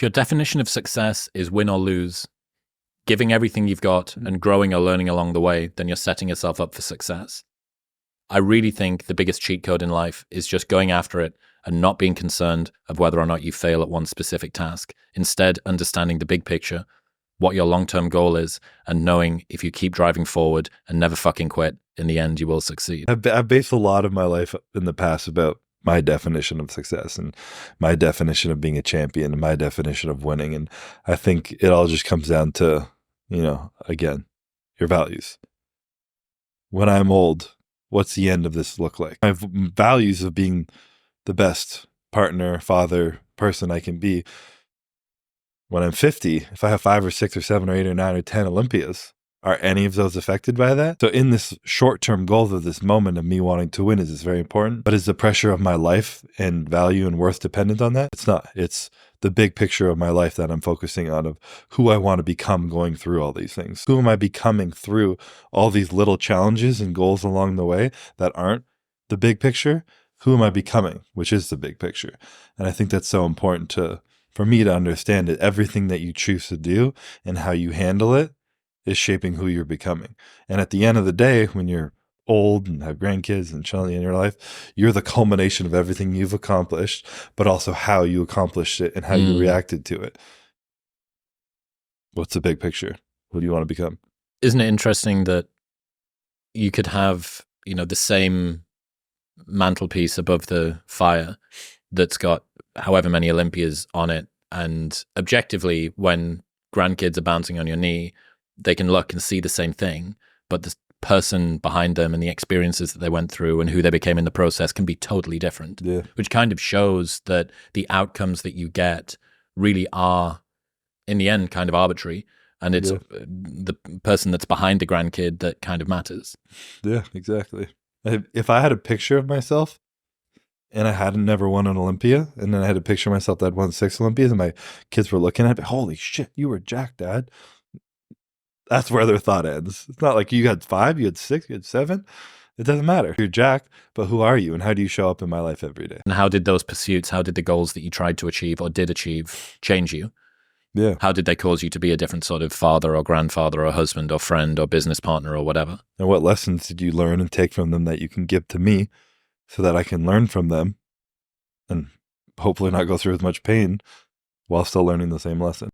If your definition of success is win or lose, giving everything you've got and growing or learning along the way, then you're setting yourself up for success. I really think the biggest cheat code in life is just going after it and not being concerned of whether or not you fail at one specific task. Instead, understanding the big picture, what your long-term goal is, and knowing if you keep driving forward and never fucking quit, in the end, you will succeed. I've based a lot of my life in the past about my definition of success and my definition of being a champion and my definition of winning. And I think it all just comes down to, again, your values. When I'm old, what's the end of this look like? My values of being the best partner, father, person I can be. When I'm 50, if I have 5 or 6 or 7 or 8 or 9 or 10 Olympias, are any of those affected by that? So in this short-term goal of this moment of me wanting to win, is this very important? But is the pressure of my life and value and worth dependent on that? It's not. It's the big picture of my life that I'm focusing on, of who I want to become going through all these things. Who am I becoming through all these little challenges and goals along the way that aren't the big picture? Who am I becoming, which is the big picture? And I think that's so important for me to understand it. Everything that you choose to do and how you handle it is shaping who you're becoming. And at the end of the day, when you're old and have grandkids and children in your life, you're the culmination of everything you've accomplished, but also how you accomplished it and how you reacted to it. What's the big picture? Who do you want to become? Isn't it interesting that you could have, the same mantelpiece above the fire that's got however many Olympias on it, and objectively, when grandkids are bouncing on your knee, they can look and see the same thing, but the person behind them and the experiences that they went through and who they became in the process can be totally different, which kind of shows that the outcomes that you get really are, in the end, kind of arbitrary. And it's the person that's behind the grandkid that kind of matters. Yeah, exactly. If I had a picture of myself and I hadn't never won an Olympia, and then I had a picture of myself that I'd won 6 Olympias and my kids were looking at me, holy shit, you were jacked, Dad. That's where their thought ends. It's not like you had 5, you had 6, you had 7. It doesn't matter. You're jacked, but who are you and how do you show up in my life every day? And how did those pursuits, how did the goals that you tried to achieve or did achieve change you? Yeah. How did they cause you to be a different sort of father or grandfather or husband or friend or business partner or whatever? And what lessons did you learn and take from them that you can give to me so that I can learn from them and hopefully not go through as much pain while still learning the same lesson?